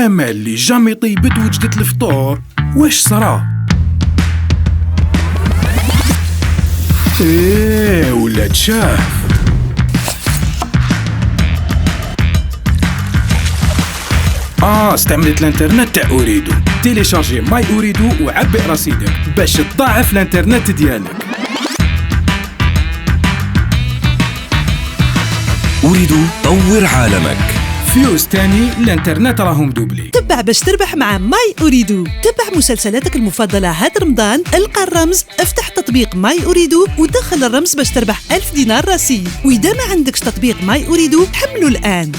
الآمال اللي جامي طيبت وجدت الفطور، واش صرا؟ ايه ولا تشاف. استعملت الانترنت تاع أوريدو. تيليشارجي ماي أوريدو وعبئ رصيدك باش تضاعف الانترنت ديالك. أوريدو، طور عالمك. فيوز تاني الانترنت راهم دوبلي. تبع باش تربح مع ماي أوريدو. تبع مسلسلاتك المفضلة هاد رمضان، القى الرمز، افتح تطبيق ماي أوريدو ودخل الرمز باش تربح 1000 دينار رصيد. وإذا ما عندكش تطبيق ماي أوريدو حملوا الآن.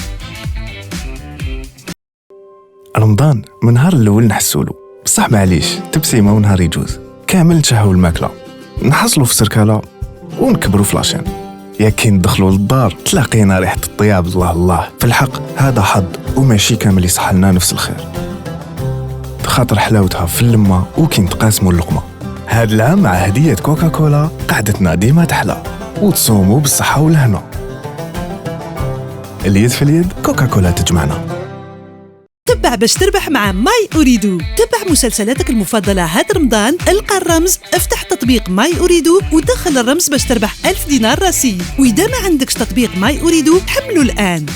رمضان من نهار الاول نحسولو، بصح معليش تبسيمه ونهار يجوز كامل نشهو الماكله، نحصلوا في سركاله ونكبروا في لاشين. يا كي ندخلوا للدار تلاقينا ريحه الطياب. الله الله، في الحق هذا حظ وماشي كامل يصح لنا نفس الخير، خاطر حلاوتها في اللمه وكي نتقاسموا اللقمه. هاد العام مع هديه كوكاكولا قعدتنا ديما تحلى وتصوموا بالصحه والهنا. اليد في اليد كوكاكولا تجمعنا. تبع باش تربح مع ماي أوريدو. تبع مسلسلاتك المفضلة هاد رمضان، القى الرمز، افتح تطبيق ماي أوريدو ودخل الرمز باش تربح 1000 دينار رصيد. وإذا ما عندكش تطبيق ماي أوريدو حملوا الآن.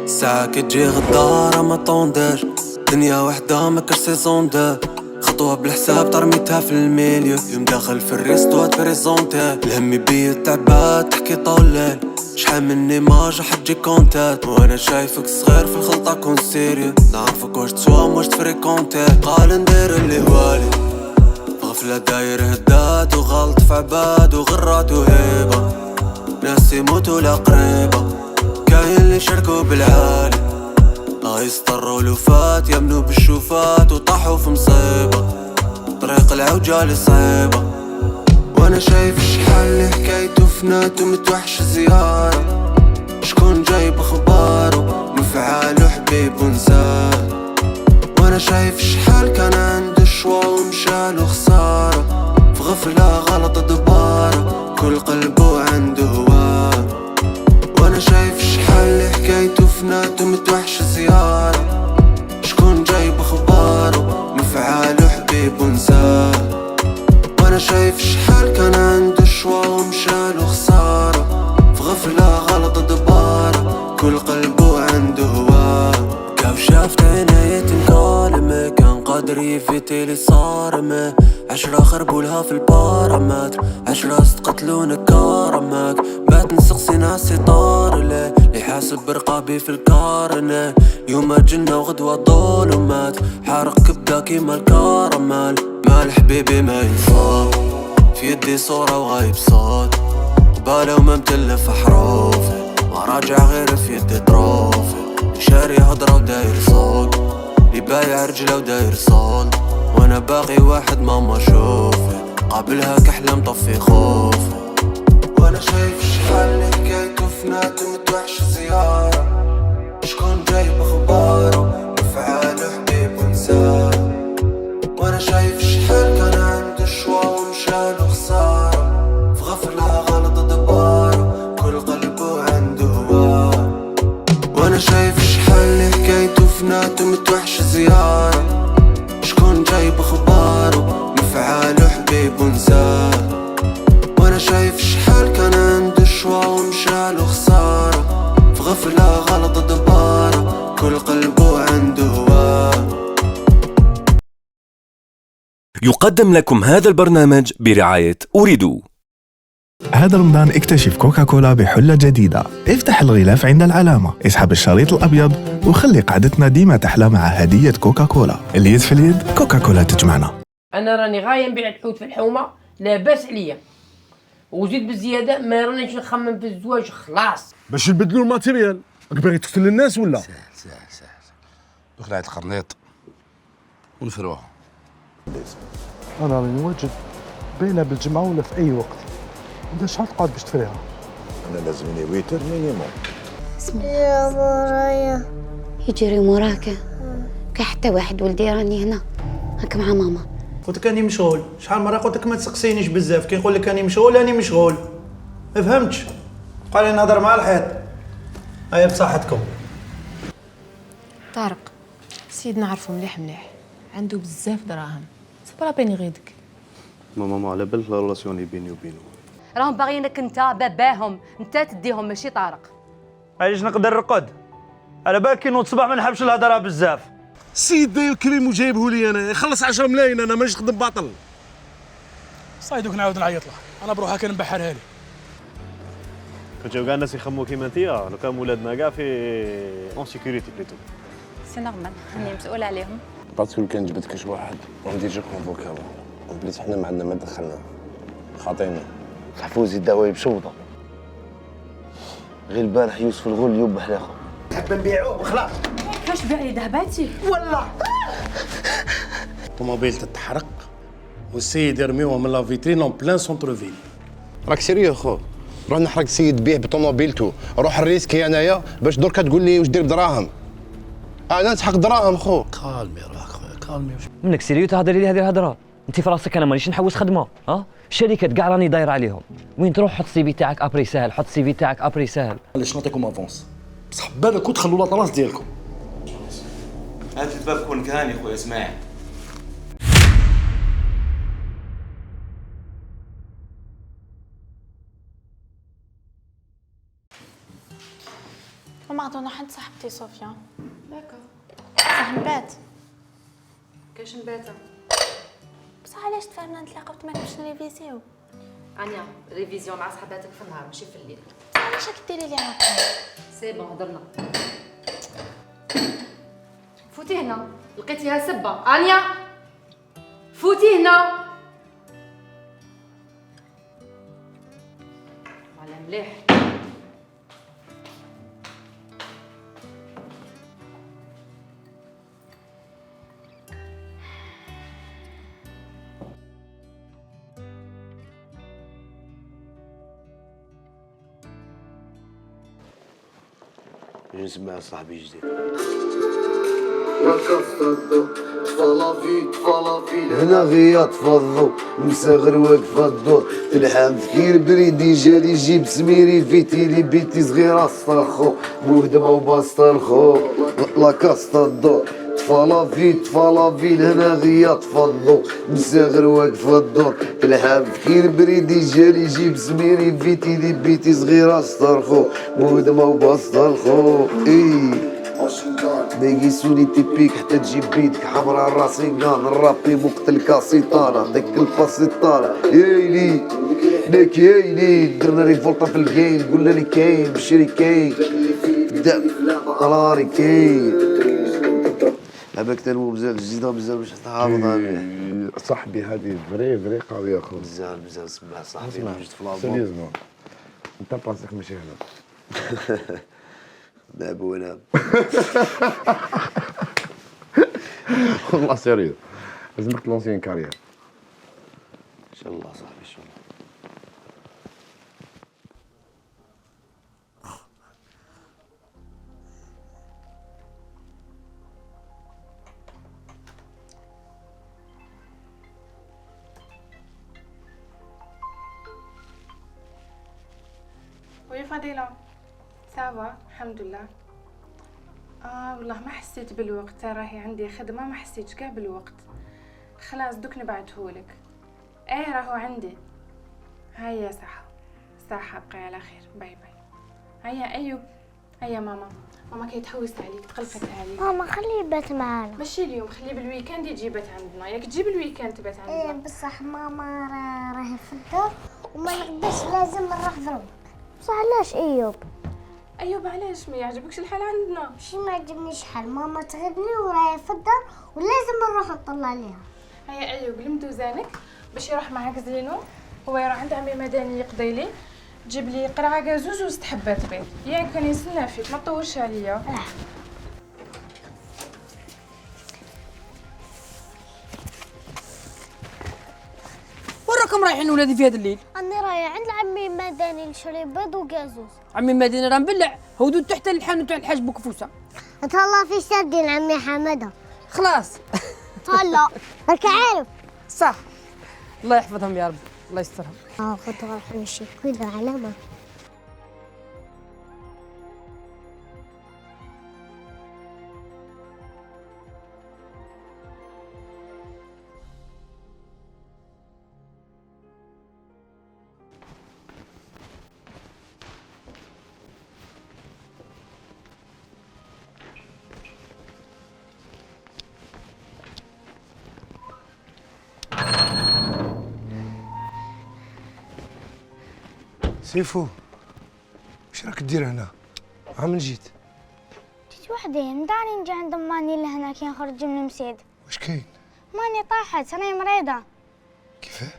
ساعة كتجي غدارة ما طونداش، دنيا وحدة ما كاش سيزون دو. خطوة بالحساب ترميتها في الميليو، يوم داخل في الريستو تبريزونتي. الهم يبيت تعبات تحكي طولال، شحال من ايماج حتجي كونتات. وانا شايفك صغير في الخلطة كون سيريو، نعرفك واش تسوام واش تفريكونتي. قال ندير اللي هوالي غفلة داير هدات وغلط في عباد وغرات وهيبة. ناس يموتوا لقريبة، كاين اللي شاركوا بالعالي، يسطروا لوفات يمنوا بالشوفات وطاحوا في مصيبة. طريق العوجة صعيبة، وانا شايف شحال اللي حكايته فنات ومتوحش زيارة. شكون جايب اخباره مفعال وحبيب ونزال. وانا شايف شحال كان عنده شوا ومشالو خسارة. في غفلة غلط دبارة، كل قلبه عنده هواه. وانا شايف شحال اللي حكايته فنات ومتوحش زيارة. شكون جايب اخباره مفعال وحبيب ونزال. وانا شايف شحال كان عنده شوا ومشالو خسارة. في غفلة غلط دبارة، كل قلبه عنده هواه. كاف شافت عيني تنكالمه، كان قادر يفيتي لي صارمه. 10 خربولها في البارامتر، 10 استقتلونا كرمك. بات نسقسي ناسي طار لي يحاسب برقابي في الكارنة. يوم جنة وغدوة ظلمات، حارق كبدا كيما الكراميل. مال حبيبي ما ينصاب، في يدي صورة وغايب صوت. قبالة وما متلف حروفي، ما راجع غير في يدي طروفي. شاري هضرة وداير صوت، لي بايع رجلة وداير صول. وانا باقي واحد ماما شوفي، قابلها كحلة مطفي خوفي. وانا شايف شحال اللي حكايته فنات ومتوحش زيارة. شكون جايب اخباره مفعال وحبيب ونزال. وانا شايف شحال كان عنده شوا ومشالو خسارة. في غفلة غلط دبارة، كل قلبه عنده هواه. وانا شايف شحال اللي حكايته فنات ومتوحش زيارة. شكون جايب اخباره مفعال وحبيب ونزال. وانا شايف شحال كان عنده شوا ومشالو خسارة. في غفلة غلط دبارة، كل قلبه عنده هواه. يقدم لكم هذا البرنامج برعاية أوريدو. هذا رمضان اكتشف كوكاكولا بحلة جديدة. افتح الغلاف عند العلامة، اسحب الشريط الأبيض وخلي قعدتنا ديما تحلى مع هدية كوكاكولا. اليد في اليد كوكاكولا تجمعنا. أنا راني غاية نبيع الحوت في الحومة، لا باس عليا. وزيد بالزيادة ما رانيش نخمم في الزواج خلاص. باش نبدلوا الماتيريال، راك باغي تقتل الناس ولا؟ سهل. دخل على القرنيط ونفروها. انا راني واجد باينه بالجمعه ولا في اي وقت. انت شحال تقعد باش تفريها؟ انا لازمني ويتر مينيموم. يا مورايا يجري موراك كي حتى واحد ولدي راني هنا هاك مع ماما. قلت لك راني مشغول، شحال مره قلت لك ما تسقسينيش بزاف، كي نقول لك راني مشغول راني مشغول. ما فهمتش؟ قال لي نهضر مع الحيط. هيا بصحتكم. طارق سيد نعرفو مليح مليح، عنده بزاف دراهم، صبرا بين يغيدك. ماما على بالك لا ريلاسيون اللي بيني وبينه. راهم باغيينك انت باباهم، انت تديهم ماشي طارق. علاش نقدر نرقد؟ على بالك كي نوض الصباح ما نحبش الهضره بزاف. السيد داير الكريم وجايبه لي انا، يخلص 10 ملايين، انا مانيش نخدم باطل. صايدوك نعاود نعيط له، انا بروحها كان نبحرها لي. كنت كاع الناس يخموا كيما انتيا، لو كان ولادنا كاع في اون سيكوريتي بليتو. سي نورمال، راني مسؤول عليهم. باسكو كان جبت كاش واحد وندير كونفوكا وبليت حنا ما عندنا ما دخلنا خاطينا الحفوزي الدواء بشوطه. غير البارح يوسف الغول اليوم بحلاخه. نحب نبيعوه وخلاص. كاش بيع لي ذهباتي؟ والله الطوموبيل تتحرق والسيد يرميوها من لا فيترين اون بلان سونتر فيل. راك سيريو خو، روح نحرق السيد بيه بطوموبيلتو، روح الريسكي انايا باش دركا تقول لي واش دير بدراهم. انا نسحق دراهم خو. كالمي راك خويا كالمي. منك سيريو تهضري لي هذه الهضره؟ انت في راسك انا مانيش نحوس خدمه، الشركات كاع راني داير عليهم، وين تروح حط السي في تاعك ابري سهل، حط السي في تاعك ابري سهل. علاش نعطيكم افونس؟ بصح بالكم تخلوا لا طراس ديالكم. هاد الباب كون كان يا خويا اسماعيل. ماما عطونا حد صاحبتي صوفيا. داكور. صح نبات. كاش نباتة. بصح علاش تفاهمنا نتلاقاو تما باش نريفيزيو؟ انيا ريفيزيون مع صحباتك في النهار ماشي في الليل. بصح علاش راك ديري لي هكا؟ سي بون هضرنا. فوتي هنا، لقيتيها سبة، انيا فوتي هنا. على مليح. نسمع صاحبي جديد. هنا غيا تفضلوا مساغر واقفة الدور تلحم فكير بريدي جالي جيب سميري فيتيلي بيتي صغيرة سطرخو مهدمة وباسطرخو لاكاستا الدور تفالا فيل هنا غيا تفضلوا مساغر واقفة الدور تلحم فكير بريدي جالي جيب سميري فيتيلي بيتي صغيرة سطرخو مهدمة وباسطرخو باقي سوني تيبيك حتى تجيب بيدك حمرا راسينغان الرابي مقتل كاسيطانا داك الباسيطانا يايلي ليك يايلي درنا ريفولتا في الجيم قلنا لي كاين بشري كاين طلاري كاين عباك تنمو بزاف الجديدة بزاف باش تحافظ عليه صاحبي هذه فري قوية اخو. بزاف سمع صاحبي وجد في لابون سيريوزمون انت بلاصتك ماشي هنا. نعم ونعم. والله سيريو لازمك تلونسي ان كارير. ان شاء الله صاحبي ان شاء الله. وي فضيلة سافا الحمد لله. والله ما حسيت بالوقت، راهي عندي خدمة ما حسيتش كاع بالوقت. خلاص دوك نبعثهولك. راهو عندي. هيا صحة بقي على خير. باي هيا ايوب. هيا ماما كيتحوست عليك تقلقت عليك. ماما خليه يبات معانا. ماشي اليوم، خليه بالويكاند يجي يبات عندنا. ياك تجيب الويكاند تبات عندنا. بصح ماما راهي في الدار وما نقدرش لازم نروح ضرب. بصح علاش ايوب علاش ما يعجبكش الحال عندنا؟ ماشي ما يعجبنيش الحال، ماما تغيبني وراهي في الدار ولازم نروح نطلع عليها. هيا ايوب لمدو زانك باش يروح معاك زينو، هو يروح عند عمي مدني يقضي لي، جيب لي قرعه كازوز وست حبات بيض. ياك كان يستنى فيك ما تطولش عليا. راكم رايحين ولادي في هذا الليل؟ أني رايح عند عمي مدني نشري بيض وقازوز. عمي مدينة راه مبلع، هودو تحت الحانوت تاع الحاج بوكفوسه. تهلا في سردين عمي حماده. خلاص. تهلا راك عارف. صح. الله يحفظهم يا رب، الله يسترهم. خذ روح نمشي كل علامة. سيفو، واش راك دير هنا؟ من جيت؟ جيت وحدي، مداني نجي عند ماني لهنا كي نخرج من المسيد. واش كاين؟ ماني طاحت، راني مريضة. كيفاه؟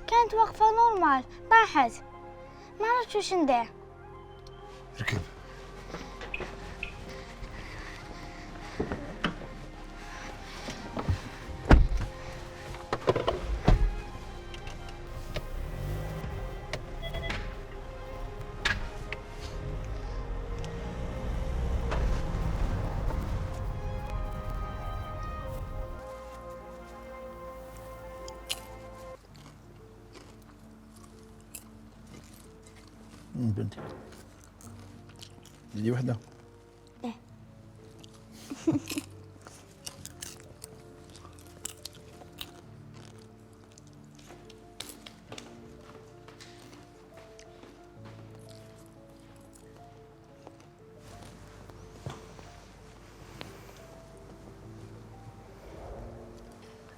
كانت واقفة نورمال، طاحت. ما عرفتش واش ندير. ركب. بنتي دي وحده. ايه.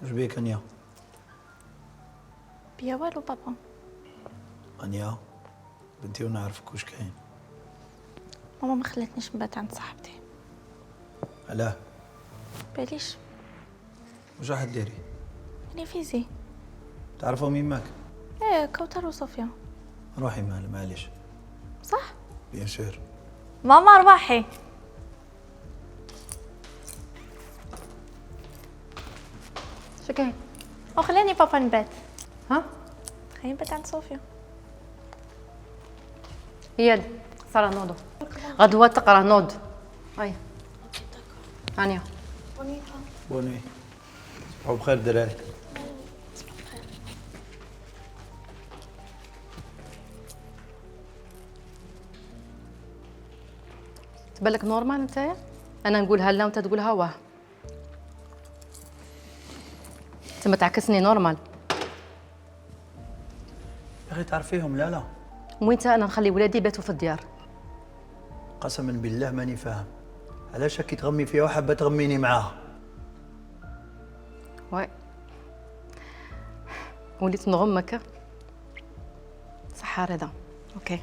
واش بيك انيا؟ بيا والو بابا. انيا بنتي ونعرفك واش كاين. ماما ما خلاتنيش نبات عند صاحبتي. علاه؟ باليش. واش راح ديري؟ راني فيزي. تعرفهم يماك؟ ايه كوثر وصوفيا. روحي معليش. صح؟ بيان سور. ماما ارواحي. شو كاين؟ خلاني بابا نبات. ها؟ خليني نبات عند صوفيا. يد صار نوضو غدوة تقرا نوض. اي هانيه بوني. صبحوا بخير الدراري. تبالك نورمال نتايا؟ انا نقولها لا وانت تقولها واه. تما تعكسني نورمال. يا اخي تعرفيهم؟ لا وين انا نخلي ولادي يباتوا في الديار؟ قسما بالله ماني فاهم علاش كي تغمي فيها وحابه تغميني معاها. وي وليت نغمك صح رضا. اوكي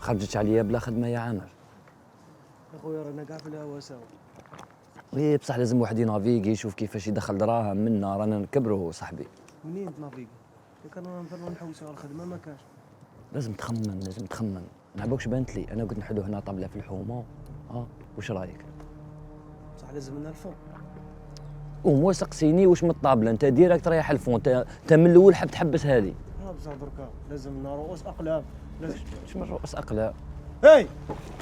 خرجت عليا بلا خدمه يا عامر. يا خويا رانا كاع في الهوا سوا. وي بصح لازم واحد ينافيكي يشوف كيفاش يدخل دراهم منا، رانا نكبروا صاحبي. منين تنافيكي؟ كان نضروا نحوسوا على الخدمه ما كاش. لازم تخمم. نعبوكش بانت لي انا قلت نحلو هنا طابله في الحومه. واش رايك؟ بصح لازم نلفوا. ومو سقسيني واش من الطابله، انت ديريكت رايح الفون، انت من الاول حاب تحبس هذه. بصح دركا لازم رؤوس اقلام. لازم اش من رؤوس اقلام؟ هاي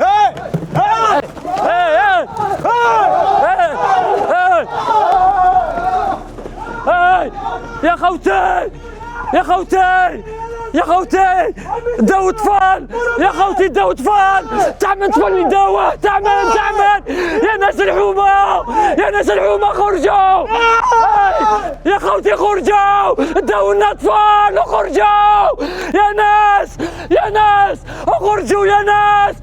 هاي هاي هاي هاي يا خوتي يا خوتي يا خوتي داو طفال يا خوتي داو طفال تعمل طفال يداوه تعمل يا ناس الحومه خرجوا يا خوتي خرجوا داو لنا طفال وخرجوا يا ناس اخرجوا يا ناس.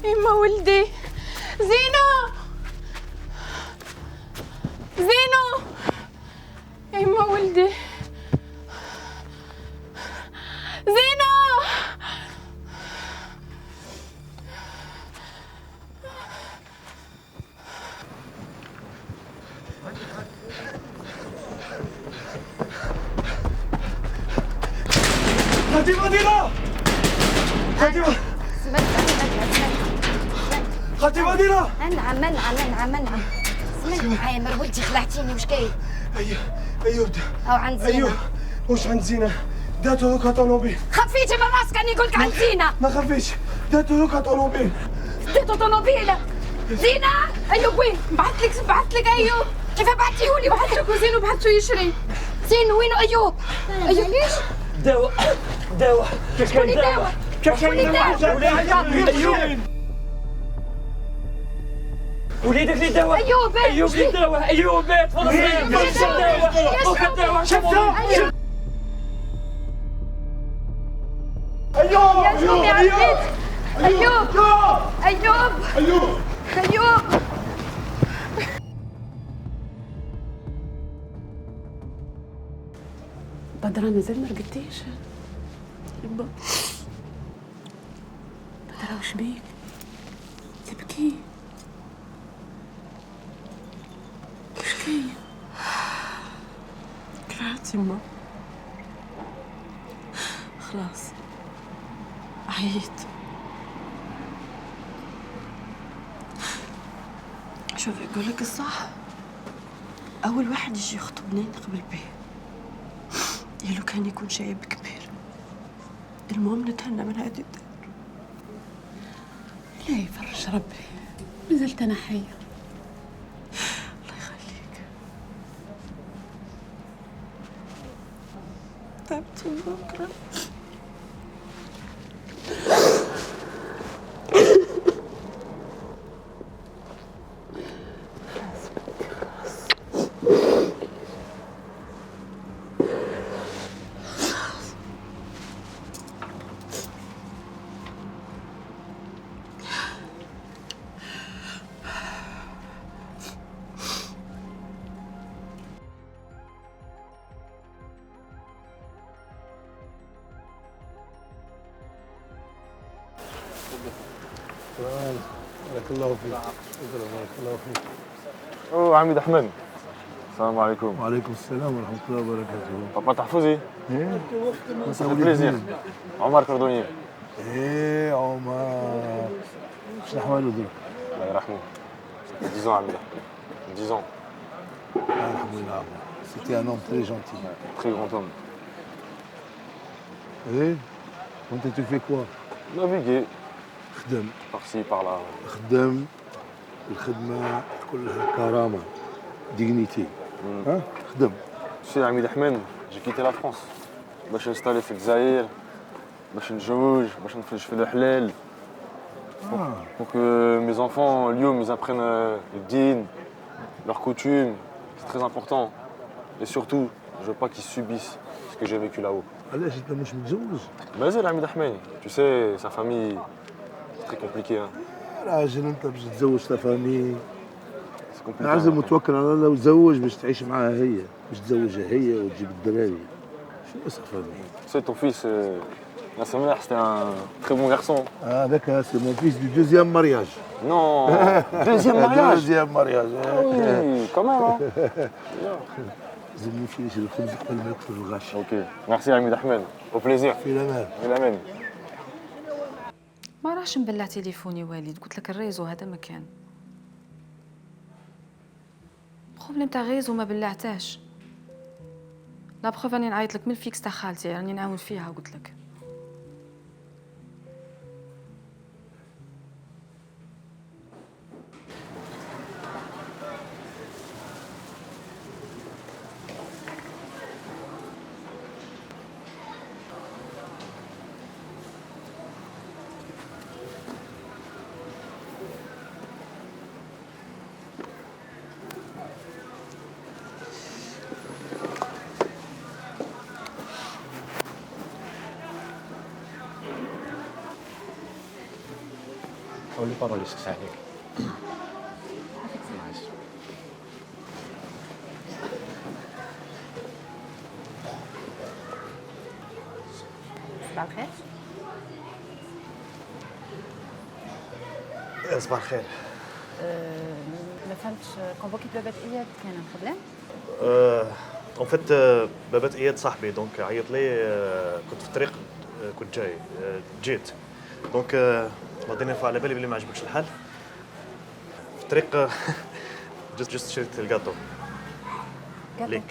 إما ولدي زينو إما ولدي زينو. خالتي مدينة خالتي خالتي مدينة منعم سمعت معايا مرولتي خلعتيني وش كاين؟ ايوب او عند زينة ايوب واش عند زينة داتو لوكا طونوبيل خفيتي من راسك راني نقول لك عند زينة ما خفيتش داتو لوكا طونوبيل ديتو طونوبيل زينة ايوب وين؟ بعثت لك ايوب كيف بعتيهولي بعثت لك وزين وبعثتو يشري زين وينو ايوب؟ ايوب ليش؟ دواء شكون اللي داوى؟ شكون اللي داوى؟ وليدك اللي داوى ايوب اللي داوى ايوب تفضل شفتها ايوب بدرة مازال ما رقدتيش؟ يبا بدرة وش بيك؟ تبكي وش كاين؟ كرهت يما خلاص عييت. شوفي يقول لك الصح، أول واحد يجي يخطبني نقبل به، يا لو كان يكون شايب كبير. المهم نتهنى من هذه الدار. لا يفرج ربي، نزلت أنا حية. الله يخليك. تعبت من بكرة. بارك الله فيك. بارك الله فيك. اوه عميد احمد، السلام عليكم. وعليكم السلام ورحمة الله وبركاته. بابا تحفظي؟ ايه ça fait plaisir. عمر كردوني. ايه عمر. شنو احواله درك؟ الله يرحمه. 10 ans عميد احمد. 10 ans. الله يرحمه ويرحمه. C'était un homme très gentil. Très grand homme. ايه وانت tu fais quoi؟ Naviguer. خدم. Par-ci par-là. خدم. الخدمة كلها كرامة. dignité. ها؟ خدم. Tu sais عميد احمد، j'ai quitté la France باش نستالي في الجزائر، باش نتزوج، باش نفرج في الحلال. Pour que mes enfants, اليوم, ils apprennent le din, leurs coutumes, c'est très important. Et surtout, je veux pas qu'ils subissent ce que j'ai vécu là-haut. علاش انت مش متزوج؟ مازال عميد احمد، tu sais, sa famille, c'est très compliqué. Hein. راجل انت باش تتزوج لا فامي. C'est compliqué. لازم متوكل على الله وتزوج باش تعيش معاها هي، باش تزوجها هي وتجيب الدراري. شنو اسا فامي؟ Tu sais, ton fils, c'est un très bon garçon. هذاك سي مون فيس دو دوزيام مارياج. Non, deuxième mariage. دوزيام مارياج. Oui, quand même. Hein. لازم نمشي نشري الخبز قبل ما يكثر الغش. Ok, merci عميد احمد. Au plaisir. في الامان. في الامان. ما راحش نبلع تليفوني والد، قلت لك الريزو هذا مكان. بروبليم تاع غيزو ما بلعتاش. لا بروف راني نعيط لك من الفيكس تاع خالتي، راني نعاون فيها قلت لك. قولي بارولي سكس عليك. صباح الخير. صباح الخير. ما فهمتش كونفوكي بابات اياد كان بروبليم؟ اون فيت بابات اياد صاحبي دونك عيط لي كنت في الطريق كنت جاي جيت دونك لا دينيير فوا على بالي بلي ما عجبكش الحال في الطريق جست شريت الكاطو ليك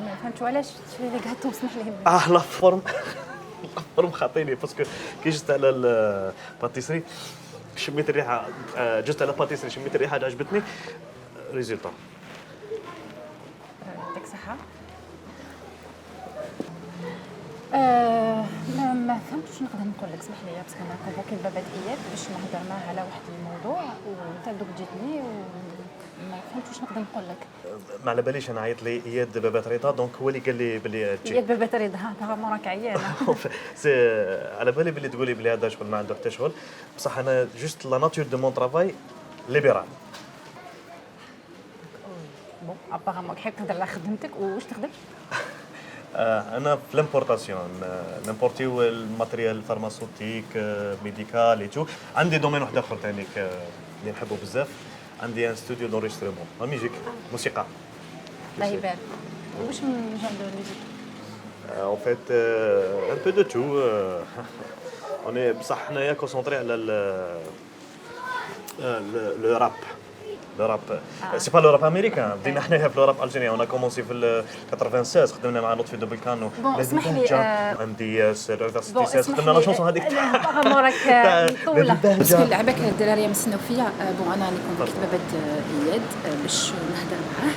ما فهمتش علاش تشري لي كاطو اسمح لي لا فورم خاطيني باسكو كي جست على الباتيسري شميت الريحه جست على الباتيسري شميت الريحه عجبتني ريزولتا يعطيك صحه. ما فهمتش نقدر نقول لك اسمح لي باسكو انا كونفوكي البابا اياد باش نهضر معاه على واحد الموضوع وانت دوك جيتني وما فهمتش نقدر نقول لك. ما على باليش انا عيط لي اياد بابا رضا دونك هو اللي قال لي بلي تجي. اياد بابا رضا هذا راك عيان. على بالي بلي تقولي بلي هذا شغل ما عنده حتى شغل بصح انا جوست لا ناتور دو مون طرافاي ليبرال. بون ابارامون كيف تهضر على خدمتك واش تخدم؟ انا في لامبورطاسيون نمبورتيو الماتريال فارماسوتيك ميديكال اي تو. عندي دومين واحد اخر ثاني اللي نحبه بزاف عندي ان ستوديو دونريسترمون لا ميوزيك موسيقى. الله يبارك. واش من جون دو ميوزيك؟ ان فيت ان بو دو تو اوني بصح حنايا كونسونطري على لو راب. لو راب سي با لو راب امريكان بدينا حنايا في لو راب الجيريان. انا كومونسي في 96 خدمنا مع لطفي دوبلكانو اسمح لي عندي سيرفيرسيتي سيس خدمنا لا شونسون هذيك ابارامون راك طوله باسكو اللعبه كانت الدراريه مستناو فيا. بون انا اللي كنت بابا اياد باش نهضر معاه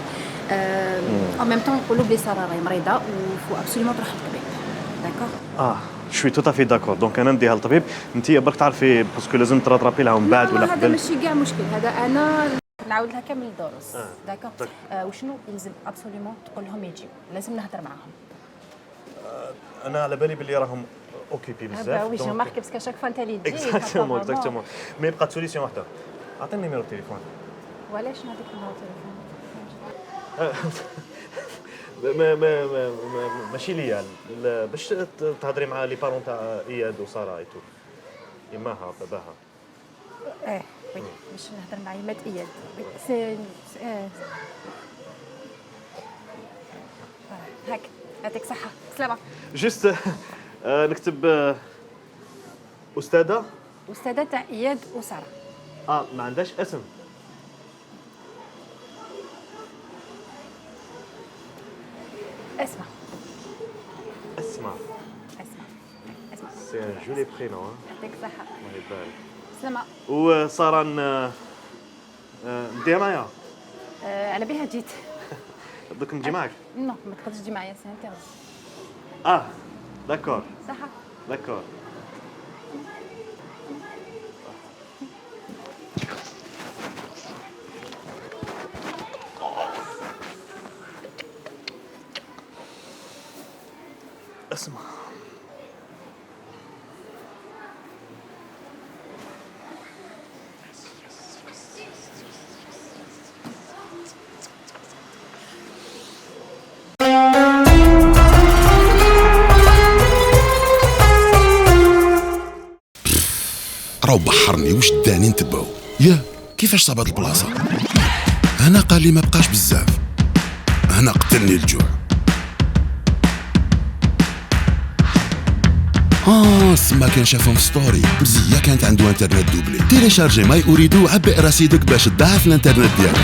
ان ميم طون نقولوا بلي ساره راهي مريضه وفو ابسوليمون تروح للطبيب. داكور شوي تو تافي داكور دونك انا نديها للطبيب. انت برك تعرفي باسكو لازم تراترابي لها من بعد ولا قبل. هذا ماشي كاع مشكل هذا انا نعاود لها كامل الدروس. داكور وشنو يلزم ابسوليمون تقول لهم يجيو لازم نهضر معاهم. انا على بالي بلي راهم اوكيبي بزاف. وي جو ماركي باسكو شاك فوا انت اللي تجي. اكزاكتومون مي بقات سوليسيون واحده. عطيني نيميرو التليفون. وعلاش نعطيك نيميرو التليفون؟ ماشي ليا باش تهضري مع لي بارون تاع اياد وساره ايتو يماها باباها. وي باش نهضر مع يمات اياد. سي هاك يعطيك صحه سلامه. جست نكتب استاذه تاع اياد وساره. ما عندهاش اسم. اسمع سي ان جولي برينون. يعطيك صحه. الله يبارك. سلامه. وساره نديها معايا. على بها جيت. دوك نجي معاك؟ نو ما تقدرش تجي معايا سي انتيرد. داكور صحه. داكور. اسمع راهو بحرني وش داني نتبعو. يا كيفاش صابت البلاصه هنا؟ قال لي ما بقاش بزاف. هنا قتلني الجوع. سما كان شافهم في ستوري مزية كانت عنده انترنت دوبلي. تيليشارجي ماي اريدو وعبئ رصيدك باش تضاعف الانترنت ديالك.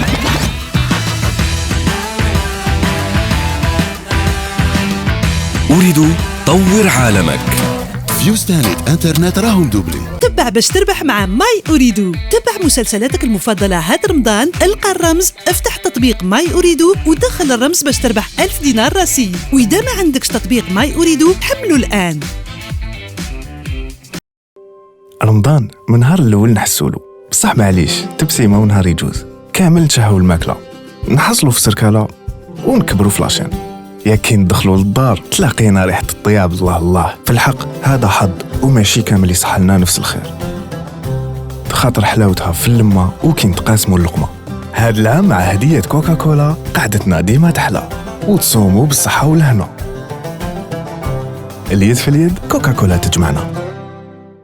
أريد طور عالمك. فيوستانيت انترنت راهم دوبلي. تبع باش تربح مع ماي أريدو. تبع مسلسلاتك المفضلة هاد رمضان. القى الرمز افتح تطبيق ماي أريدو ودخل الرمز باش تربح 1000 دينار راسي. وإذا ما عندكش تطبيق ماي أريدو حملوا الآن. رمضان من نهار الاول نحسولو بصح معليش تبسيمه ونهار يجوز كامل نشهو الماكله نحصلوا في سركاله ونكبروا في لاشين. يا كي ندخلوا للدار تلاقينا ريحه الطياب. الله الله في الحق هذا حظ وماشي كامل يصح لنا نفس الخير. خاطر حلاوتها في اللمه وكي نتقاسموا اللقمه. هاد العام مع هديه كوكاكولا قعدتنا ديما تحلى وتصوموا بالصحه والهنا. اليد في اليد كوكاكولا تجمعنا.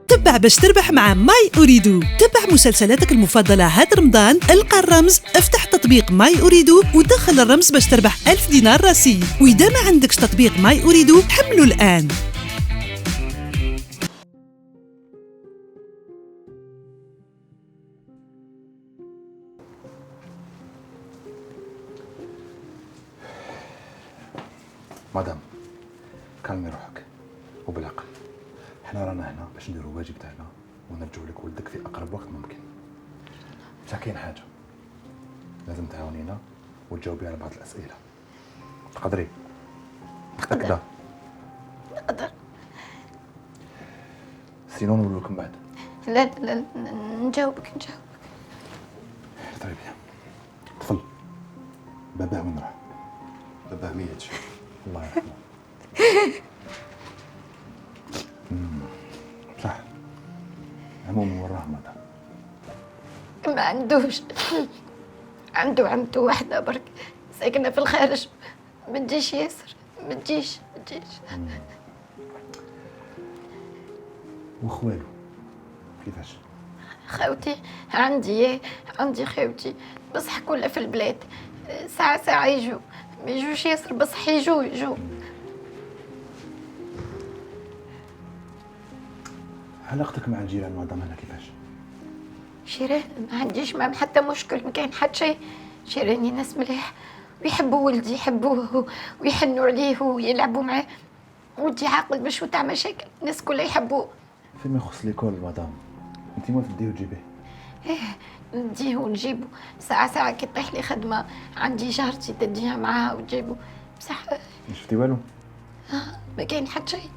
تبع باش تربح مع ماي أريدو. تبع مسلسلاتك المفضلة هاد رمضان. القى الرمز افتح تطبيق ماي أريدو ودخل الرمز باش تربح 1000 دينار راسي. وإذا ما عندكش تطبيق ماي أريدو حملوا الآن. مدام كلمي روحك وبالعقل. احنا رانا هنا باش نديرو الواجب تاعنا ونرجعو لك ولدك في اقرب وقت ممكن. بصح كاين حاجه لازم تعاونينا وتجاوبي على بعض الاسئله. تقدري؟ متاكده؟ نقدر. سينو نقول لكم بعد. لا نجاوبك. طيب طفل باباه وين راح؟ باباه ميت. الله يرحمه. صح. عموما وراه مدام. ما عندوش. عنده عمته واحدة برك ساكنة في الخارج. ما تجيش ياسر، ما تجيش. وخوالو كيفاش؟ خاوتي عندي خاوتي بصح كلها في البلاد. ساعة يجوا، ما يجوش ياسر بصح يجوا. علاقتك مع الجيران مدام هنا كيفاش؟ جيران ما عنديش معهم حتى مشكل، ما كاين حتى شيء. جيراني ناس مليح ويحبوا ولدي، يحبوه ويحنوا عليه ويلعبوا معاه. ولدي عاقل باش تاع مشاكل، الناس كلها يحبوه. فيما يخص ليكول مدام انت ما تديه وتجيبيه؟ نديه ونجيبه ساعة كي طيح لي خدمة عندي جارتي تديها معاها وتجيبه. بصح ما شفتي والو؟ ما كاين حتى شيء.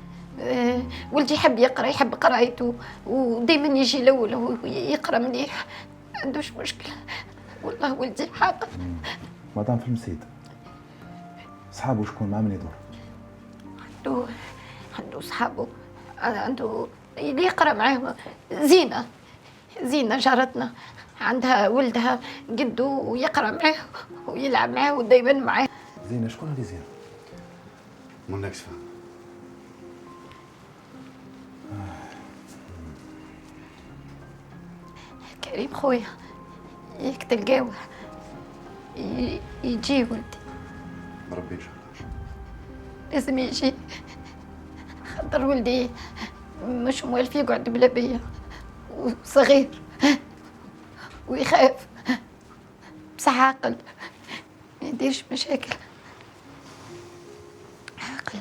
ولدي يحب يقرا، يحب قرايته ودائما يجي الاول ويقرا مليح، ما عندوش مشكله. والله ولدي عاقل. مدام في المسيد صحابو شكون مع من يدور؟ عنده صحابه، عنده اللي يقرا معاه. زينة جارتنا عندها ولدها قدو ويقرا معاه ويلعب معاه ودايما معاه. زينة شكون هذه زينة؟ منكش فاهم. كريم خويا ياك تلقاوه يجي ولدي. مربي ان شاء الله. لازم يجي خاطر ولدي مش موالف يقعد بلا بيا وصغير ويخاف، بصح عاقل ما يديرش مشاكل. عاقل.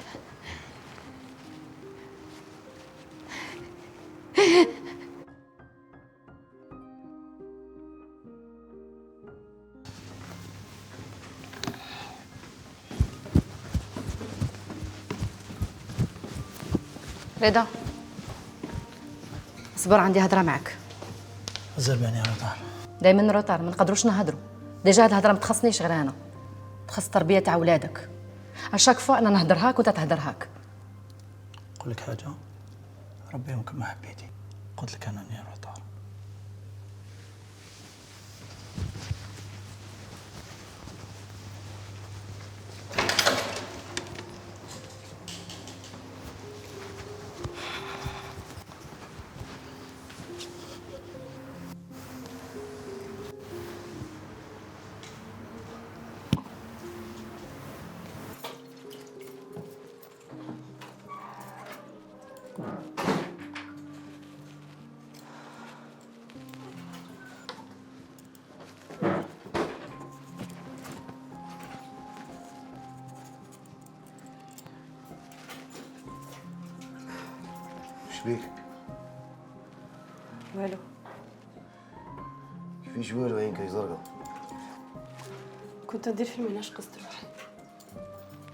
رضا اصبر، عندي هضره معك. زرباني يا روطار. دايما روطار، ما نقدروش نهضروا. ديجا هاد الهضره ما تخصنيش غير انا، تخص التربيه تاع ولادك. اشاك فوا انا نهضر هاك وانت تهضر هاك. نقول لك حاجه، ربيهم كما حبيتي. قلت لك انا يا روطار. شبيك؟ والو. كيفاش والو عينك زرقاء؟ كنت ندير في الميناج قصة روحي.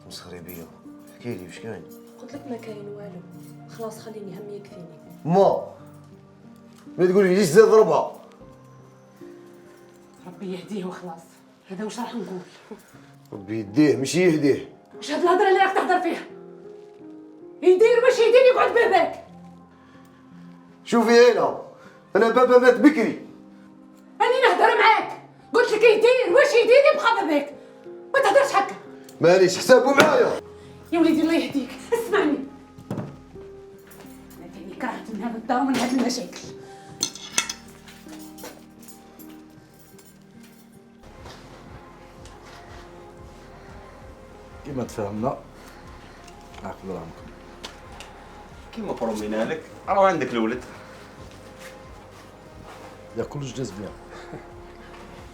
مسخري بيا، احكي لي واش كاين؟ قلت لك ما كاين والو، خلاص خليني همي يكفيني. ما تقولي ليش زاد ضربها؟ ربي يهديه وخلاص، هذا واش راح نقول؟ ربي يهديه ماشي يهديه. واش هاد الهضره اللي راك تهضر فيها؟ يدير واش يدير يقعد باباك. شوفي انا بابا مات بكري. راني نهضر معاك، قلت لك يدير واش يدير يبقى باباك، ما تهضرش هكا. ماليش حسابه معايا. يا وليدي الله يهديك، اسمعني. انا تاني كرهت من هذا الدار ومن هذه المشاكل. كيما تفاهمنا عقلوا رامكم. كيما برومينا لك راه عندك الولد. يا كلش جاز بيان.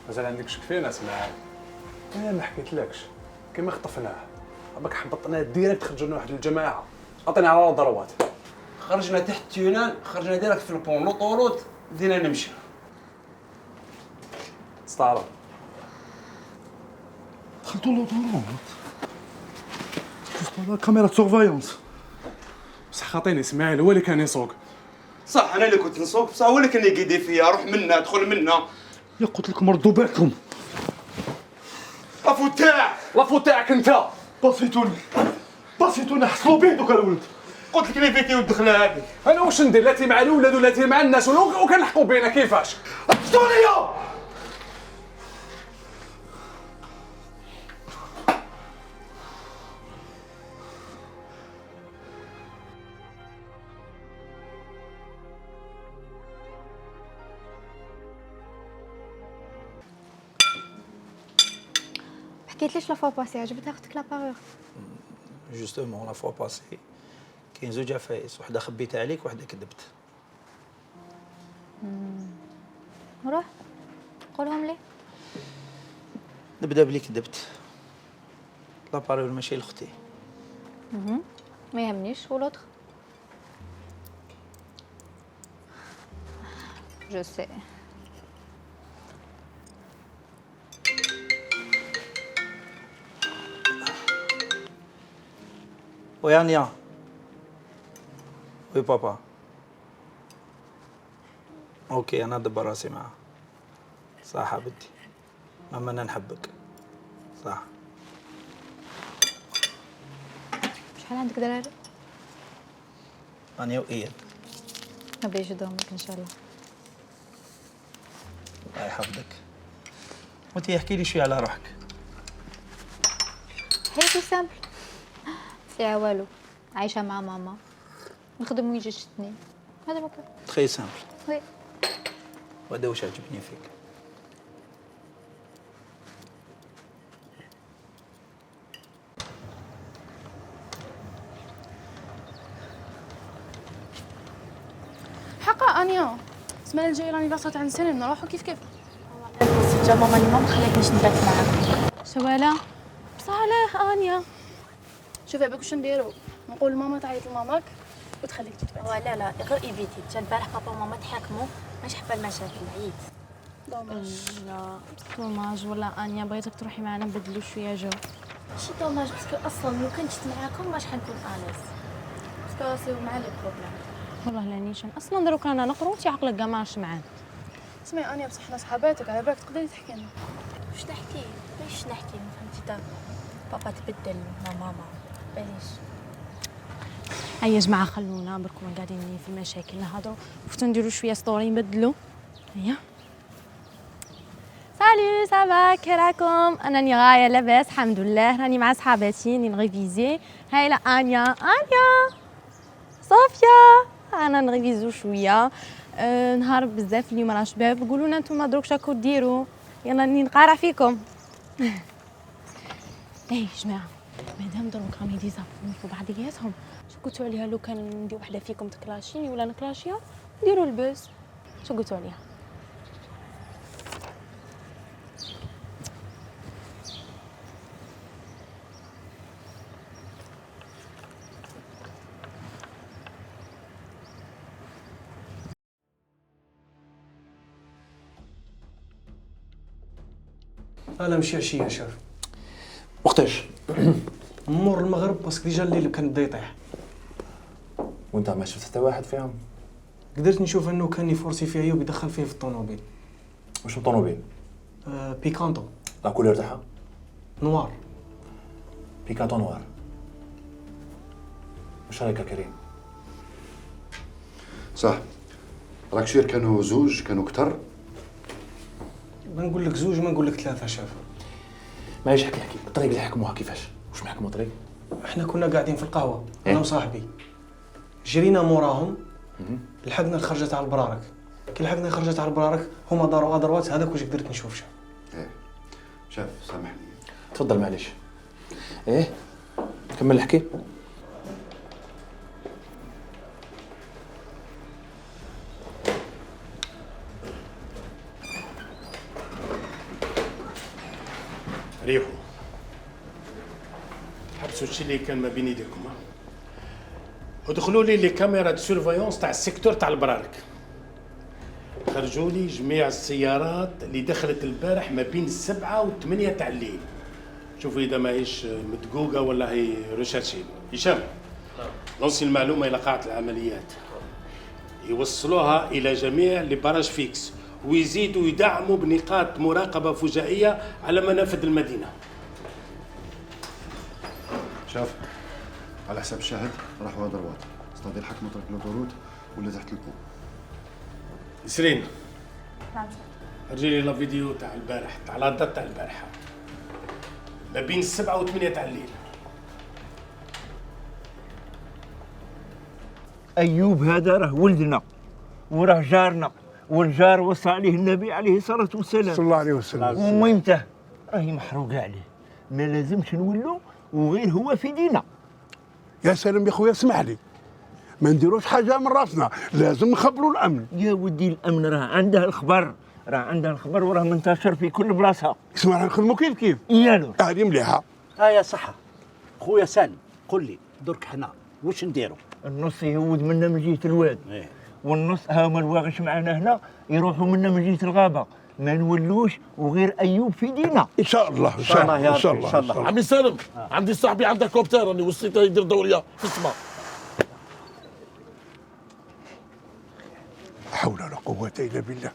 مازال عندك شك فينا اسمع. انا ما حكيتلكش كيما خطفناه باك حبطنا ديريكت خرجنا واحد الجماعه عطيني على ضربات. خرجنا تحت التونال، خرجنا ديريكت في البون لوطوروت، بدينا نمشي. سطاره دخلتوا لوطوروت شفت كاميرا سورفايونس. بصح خاطيني اسماعيل هو اللي كان يسوق. صح انا اللي كنت نسوق، بصح هو اللي كان يقيدي فيا، روح منا ادخل منا. يا قلت لكم ردوا بالكم. لافو تاعك لافو تاعك انت. باسيتوني حصلوا بيه دوك الولد. قلت لك ليفيتي والدخله هذه. انا واش ندير؟ لاتي مع الولاد ولاتي مع الناس وكنلحقوا بينا كيفاش؟ شتوني حكيت ليش لا فوا باسي عجبتها اختك لا بارور؟ جوستومون لا فوا باسي كاين زوج عفايس، وحده خبيتها عليك وحده كذبت. روح قولهم لي. نبدا بلي كذبت. لا بارور ماشي لاختي. ما يهمنيش. ولوطخ جو سي. وي انيا. وي بابا. اوكي انا ادبر راسي معاه. صح حبيبتي، ماما انا نحبك. صح. شحال عندك دراري؟ انيا واياد. ربي يجدهم لك ان شاء الله. الله يحفظك. وانت احكي لي شويه على روحك. حياتي سامبل، ساعة والو، عايشة مع ماما، نخدم ويجي شتني، هذا بكا. تخي سامبل. وي. وهذا واش عجبني فيك. حقا انيا السمانه الجايه راني باغا تاع نسالي نروحو كيف جا ماما اللي ما خلاتنيش نبات معاك. سوالا بصح علاه انيا؟ شوفي باك واش نديرو، نقول لماما تعيط لماماك وتخليك تتبات. لا غير ايفيتي. جا البارح بابا وماما تحاكموا، ماشي حابه المشاكل، عييت. لا دوماج والله انيا، بغيتك تروحي معنا نبدلو شويه جو. ماشي دوماج باسكو اصلا لو كنت جيت معاكم ماش حنكون انيس، باسكو راسي مع لي بروبليم. والله لا نيشان اصلا دروك رانا نقرو انت عقلك كاع ماش معانا. اسمعي انيا بصح حنا صحاباتك، على بالك تقدري تحكي لنا. واش نحكي؟ باش نحكي ما فهمتي تا بابا تبدل مع ماما باش. هيا جماعه خلونا بركم قاعدين في المشاكل نهضروا وفتو نديرو شويه ستوري نبدلو. هيا سالو صافا كي راكم؟ انني غايه لاباس الحمد لله، راني مع صحاباتي نغيفيزي. هاي لا انيا صوفيا انا نغيفيزو شويه. نهار بزاف اليوم راه شباب، قولوا لنا نتوما دروك شاكو ديروا، يلا راني نقارع فيكم. اي جماعه مادام دروك راهم يديزابوني في بعضياتهم، شو قلتوا عليها لو كان ندي وحده فيكم تكلاشيني ولا نكلاشيها؟ ديروا البوس. شو قلتوا عليها؟ انا مشي عشيه شاف. وقتاش؟ مور المغرب باسكو ديجا الليل كان بدا يطيح. وانت ما شفت حتى واحد فيهم؟ قدرت نشوف انه كان يفورسي فيه ايوب يدخل فيه في الطوموبيل. واش الطوموبيل؟ بيكانتو. لا كولور تاعها؟ نوار. بيكانتو نوار. واش رايك كريم؟ صح، راك شير كانوا زوج كانوا كتر. ما نقول لك زوج ما نقول لك ثلاثه شاف. ماشي احكي الطريق اللي حكموها كيفاش؟ واش محكموا الطريق؟ احنا كنا قاعدين في القهوه انا وصاحبي، جرينا موراهم لحقنا الخرجه تاع البرارك. كي لحقنا الخرجه تاع البرارك هما داروا ادروات. هذاك واش قدرت نشوف شاف. شاف سامحني. تفضل معليش. كمل الحكي. ريحو تحبسوا الشيء اللي كان ما بين ايديكم. ودخلوا لي لي كاميرا دو سيرفايونس تاع السيكتور تاع البرارك. خرجوا لي جميع السيارات اللي دخلت البارح ما بين 7 و8 تاع الليل. شوفوا اذا ماهيش مدقوقه ولا هي ريشيرشي. هشام نوصل المعلومه الى قاعه العمليات، يوصلوها الى جميع لي باراج فيكس، ويزيدوا يدعموا بنقاط مراقبه فجائيه على منافذ المدينه. شاف على حساب الشاهد راحوا هذا الواد استاذ الحكم ترك الاوتوروت ولا تحت البو. نسرين نعم. رجلي لا فيديو تاع البارح تاع لا دات تاع البارحه ما بين 7 و8 تاع الليل. أيوب هذا راه ولدنا وراه جارنا، والجار وصى عليه النبي عليه الصلاة والسلام صلى الله عليه وسلم. وميمته راهي محروقة عليه، ما لازمش نولوا وغير هو في دينا. يا سلام يا خويا، اسمح لي، ما نديروش حاجه من راسنا، لازم نخبروا الامن. يا ودي الامن راه عنده الخبر، راه عندها الخبر وراه منتشر في كل بلاصه. اسمع راه نخدموا كيف يالو هذه مليحه. يا صحة خويا سالم، قل لي درك حنا واش نديروا؟ النص يهود منا من جهه الواد، والنص هما الواغش معنا هنا يروحوا منا من جهه الغابه، ما نولوش وغير ايوب في دينا. ان شاء الله ان شاء الله يا رب ان شاء الله. عمي سالم، عندي صاحبي عنده كوبتر راني وصيته يدير دوريه في السماء. لا حول ولا قوه الا بالله.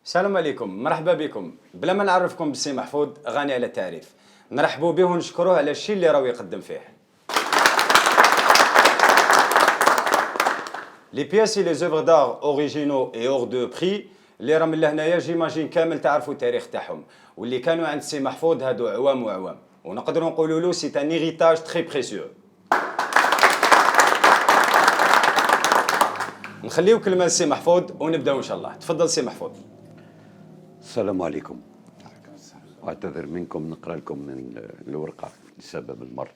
السلام عليكم، مرحبا بكم. بلا ما نعرفكم بالسي محفوظ غني على التعريف، نرحبوا به ونشكروه على الشيء اللي راهو يقدم فيه. لي بياس لي زوفر دار اوريجينو اي اور دو بري اللي راهم لهنايا جيماجين كامل تعرفوا التاريخ تاعهم، واللي كانوا عند السي محفوظ هادو عوام وعوام، ونقدروا نقولوا له سي ان هيريتاج تري بريسيو. نخليو كلمه للسي محفوظ ونبداو ان شاء الله. تفضل سي محفوظ. السلام عليكم. أعتذر منكم، نقرأ لكم من الورقة لسبب المرض.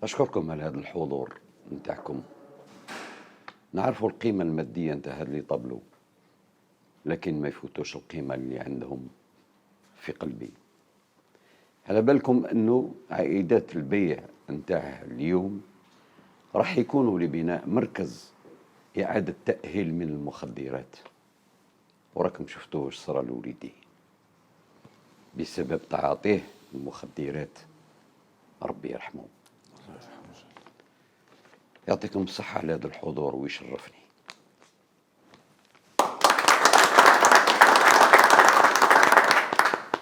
أشكركم على هذا الحضور نتاعكم. نعرفوا القيمة المادية نتاع هذا اللي طبلوا، لكن ما يفوتوش القيمة اللي عندهم في قلبي. على بالكم أنه عائدات البيع نتاع اليوم راح يكونوا لبناء مركز إعادة تأهيل من المخدرات، وراكم شفتوا واش صرا لوليدي بسبب تعاطيه المخدرات، ربي يرحمه. يعطيكم الصحة على هذا الحضور ويشرفني.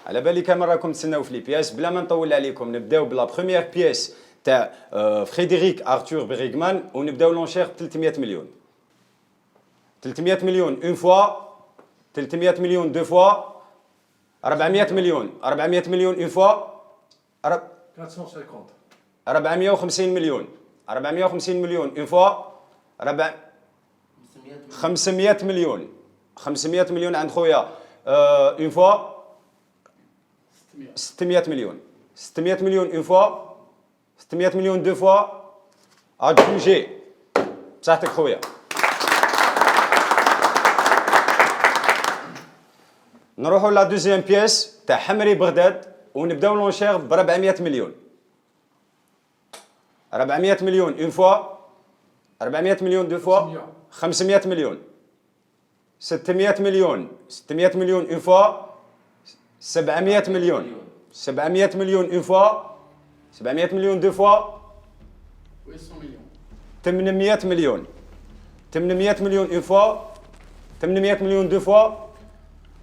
على بالي كان راكم تسناو في لي بياس، بلا ما نطول عليكم نبداو بلا بروميير بياس تاع فريدريك ارتور بريغمان، ونبداو لونشير ب 300 مليون. 300 مليون اون فوا، 300 مليون دو فوا، 400 مليون، 400 مليون اون فوا، 450 450 مليون، 450 مليون اون فوا، 500 مليون، 500 مليون عند خويا اون فوا، 600 مليون، 600 مليون اون فوا، 600 مليون دو فوا، ادجوجي بصحتك خويا. نروحوا لا دوزيام بياس تاع حمري بغداد، ونبداو لونشير ب 400 مليون. 400 مليون اون فوا، 400 مليون دو فوا، 500 مليون، 600 مليون، 600 مليون اون فوا، 700 مليون، 700 مليون اون فوا، 700 مليون دو فوا، 800 مليون، 800 مليون اون فوا، 800 مليون دو فوا،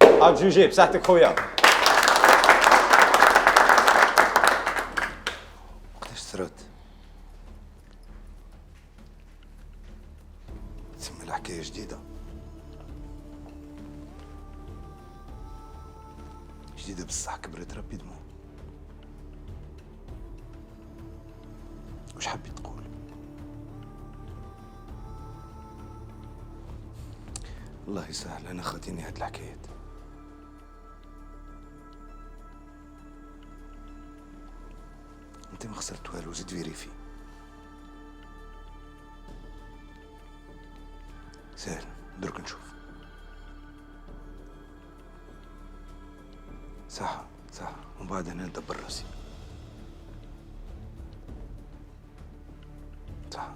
ادجوجي بصحتك خويا. وقتاش صرات؟ تسمى الحكاية جديدة، جديدة بصح كبرت رابيدمون. وش حبيت تقول؟ الله يسهل، أنا خاطيني هاد الحكايات. انت ما خسرت والو، زيد فيريفي. سهل درك نشوف. صح صح، ومن بعد انا ندبر راسي. صح.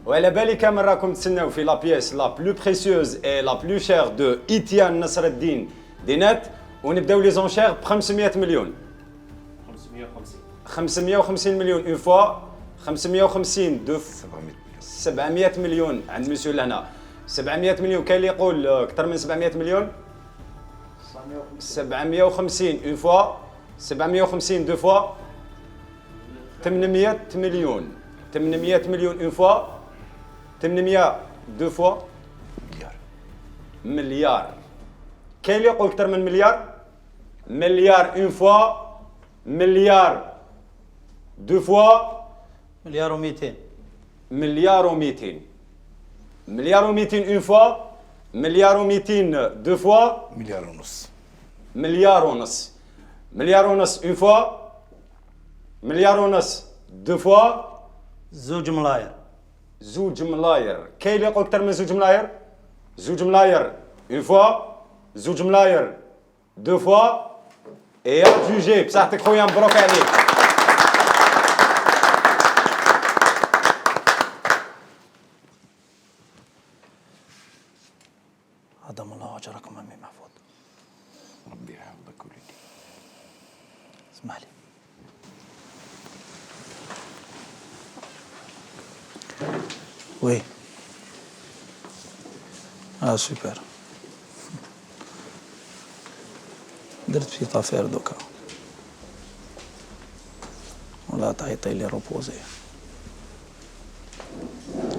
وعلى بالي كامل راكم تسناو في لا بيس لا بلو بريسيوز اي لا بلو شير دو ايتيان نصر الدين دينات، ونبداو لي زونشير ب 500 مليون. 550 مليون اون فوا، 550 دو 700 مليون عند مسيو لهنا. 700 مليون كاين اللي يقول اكثر من 700 مليون. 750 اون فوا، 750 دو فوا 800 مليون. 800 مليون اون فوا، 800 دو فوا مليار. كاين اللي يقول اكثر من مليار. مليار اون فوا، مليار دو فوا، مليار و200. مليار و200. مليار و200 اون فوا، مليار و200 دو فوا، مليار ونص. مليار ونص. مليار ونص اون فوا، مليار ونص دو فوا، زوج ملاير. زوج ملاير. كاين اللي يقول اكثر من زوج ملاير. زوج ملاير اون فوا، زوج ملاير دو فوا. اي جوجي بصحتك خويا، مبروك عليك. عظم الله اجركم عمي محفوظ. ربي يحفظك وليدي. اسمح لي. وي. سوبر. درت في طافير دوكا، ولا تعيطي لي روبوزي.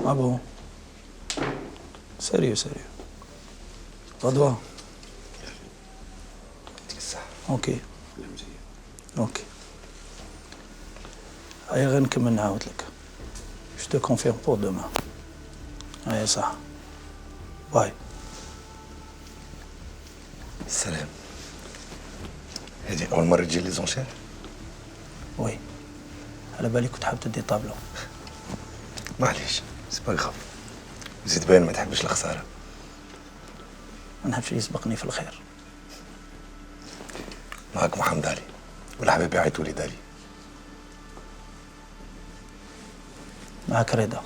بون سيريو سيريو غدوة. اوكي اوكي. هيا غير نكمل نعاود لك. جو تو كونفيرم بور دومان. هيا صح. باي. السلام. هذه أول مرة تجي لي زونشير؟ وي. على بالي كنت حاب تدي طابلو. معليش سي با غاف. زيد باين ما تحبش الخسارة. ما نحبش يسبقني في الخير. معاك محمد علي والحبايب يعيطوا لي دالي. معاك رضا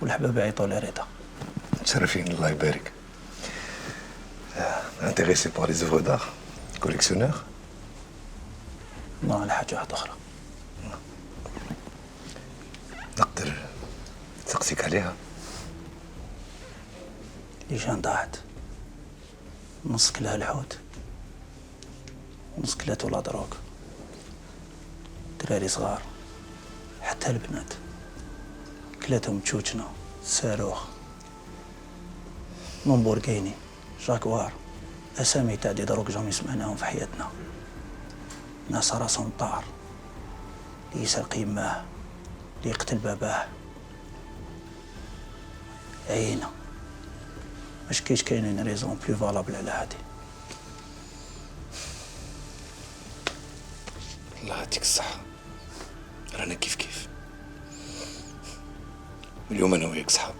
والحباب يعيطوا لي رضا. متشرفين الله يبارك. انتريسي بار لي زوفر دار كوليكسيونور؟ نو، على حاجة واحدة أخرى. نقدر نسقسيك عليها؟ ليجان ضاعت، نص كلها الحوت ونص كلها ولا دروغ. دراري صغار حتى البنات كلاتهم تشوتشنا، صاروخ، لامبورغيني، جاكوار، أسامي تاع دي دروغ جامي سمعناهم في حياتنا. ناس راسهم طار، اللي يسرق يماه، اللي يقتل باباه. عينا مش كاينين ريزون بلو فالابل على هادي. الله يعطيك الصحة. رانا كيف كيف. اليوم أنا وياك صحاب.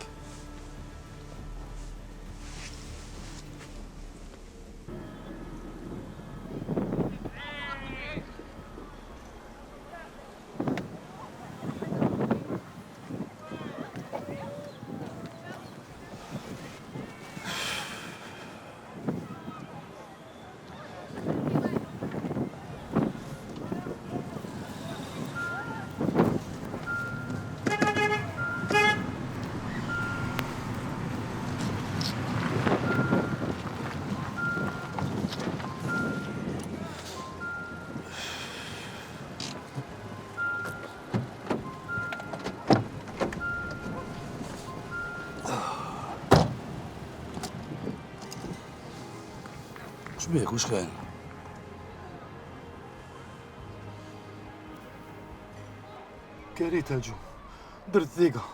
وش بيك وش كاين؟ كارثة جو، درت ثقة.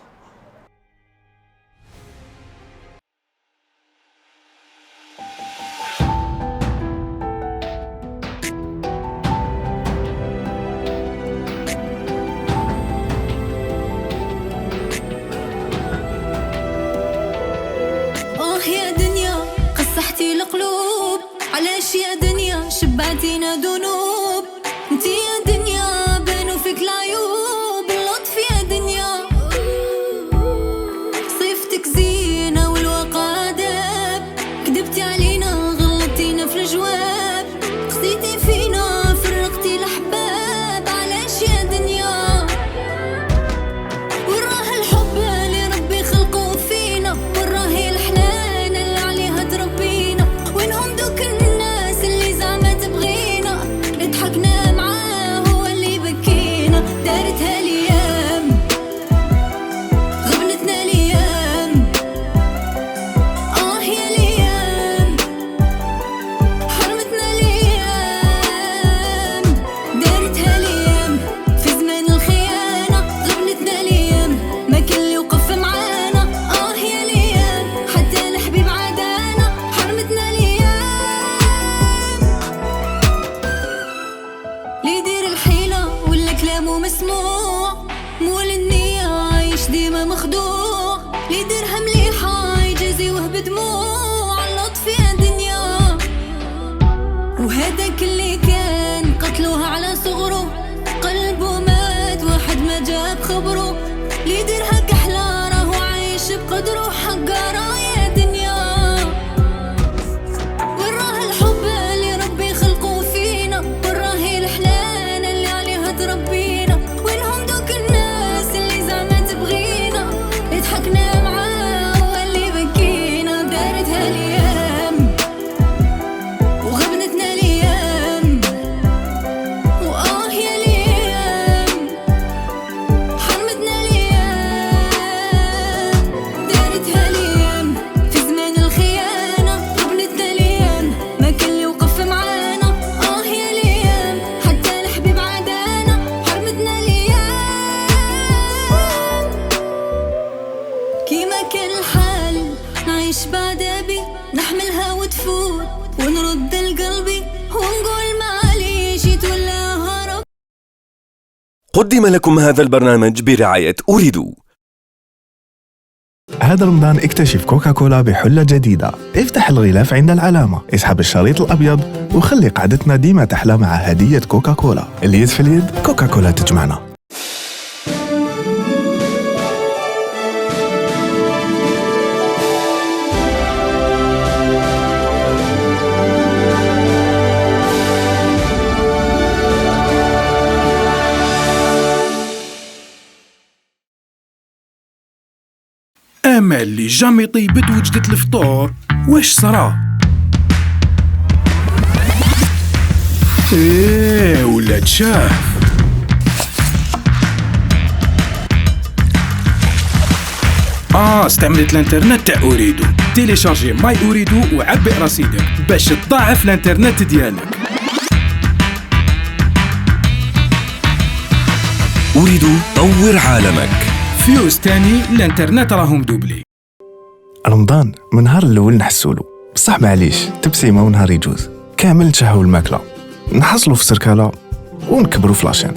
بعتينا ذنوب انتي يا دنيا بانوا فيك العيوب اللطف يا دنيا صيفتك زينة والواقع عذاب كذبتي علينا غلطتينا في الجواب خسيتي فينا فرقتي الأحباب علاش يا دنيا وراه الحب اللي ربي خلقه فينا وراه الحنان اللي عليها تربينا وينهم دوك الناس اللي زعما تبغينا اللي ضحكنا معاه هو اللي بكينا دارتها الأيام غبنتنا الأيام يا الأيام حرمتنا الأيام دارتها الأيام في زمان الخيانة غبنتنا الأيام ما كان اللي يوقف معانا يا الأيام حتى الحبيب عادانا حرمتنا الأيام اللي يدير الحيلة ولا كلامه مسموع مول النية عايش ديما مخدوع اللي يديرها مليحة يجازيوه بدموع اللطف يا دنيا وهداك اللي كان قتلوه على صغره قلبه مات واحد ما جاب خبره اللي يديرها كحلة راهو عايش بقدره حقارة يا دنيا وراه الحب اللي ربي خلقه فينا وراه الحنان اللي عليها تربينا وينهم دوك الناس اللي زعما تبغينا اللي ضحكنا معاه واللي بكينا دارتها الأيام وغبنتنا الأيام يا الأيام حرمتنا الأيام دارتها الأيام في زمان الخيانة غبنتنا الأيام ما كان اللي يوقف معانا يا الأيام حتى الحبيب عادانا حرمتنا الأيام كيما كان الحال نعيش بعذابي نحملها وتفوت ونرد لقلبي ونقول معليش يتولى هرب. قدم لكم هذا البرنامج برعاية أريد. هذا رمضان اكتشف كوكاكولا بحلة جديدة. افتح الغلاف عند العلامة، اسحب الشريط الأبيض وخلي قعدتنا ديما تحلى مع هدية كوكاكولا. اليد في اليد، كوكاكولا تجمعنا. امل اللي جامي طيبت وجدت الفطور واش صرا ولاد شاف استعملت الانترنت تاع أريدو. تيليشارجي ماي أريدو وعبئ رصيدك باش تضاعف الانترنت ديالك. أريدو طور عالمك. فيوز تاني الانترنت راهم دوبلي. رمضان من نهار الاول نحسولو، بصح معليش تبسيمه ونهار يجوز كامل نشهو الماكله، نحصلو في سركاله ونكبرو في لاشين.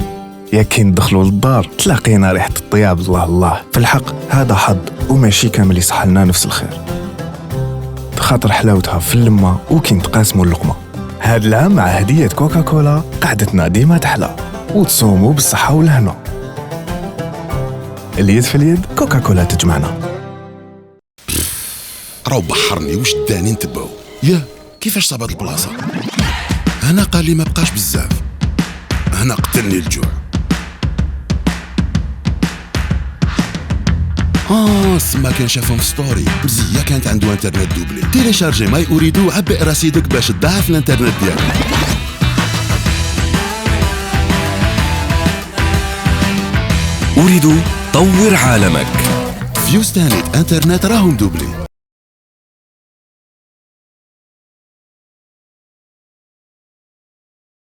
يا كي ندخلو للدار تلاقينا ريحه الطياب الله الله. في الحق هذا حظ وماشي كامل يصح لنا نفس الخير، خاطر حلاوتها في اللمه وكي نتقاسمو اللقمه. هاد العام مع هديه كوكاكولا قعدتنا ديما تحلى وتصومو بالصحه والهنا. اليد في اليد، كوكاكولا تجمعنا. راهو بحرني وش داني نتبعو. يا كيفاش صابت البلاصه؟ هنا قال لي ما بقاش بزاف، هنا قتلني الجوع. سما كان شافهم في ستوري مزيه كانت عنده انترنت دوبلي. تيليشارجي ماي أريدو وعبئ رصيدك باش تضاعف الانترنت ديالك. أريد طور عالمك. فيوز تاني انترنت راهم دوبلي.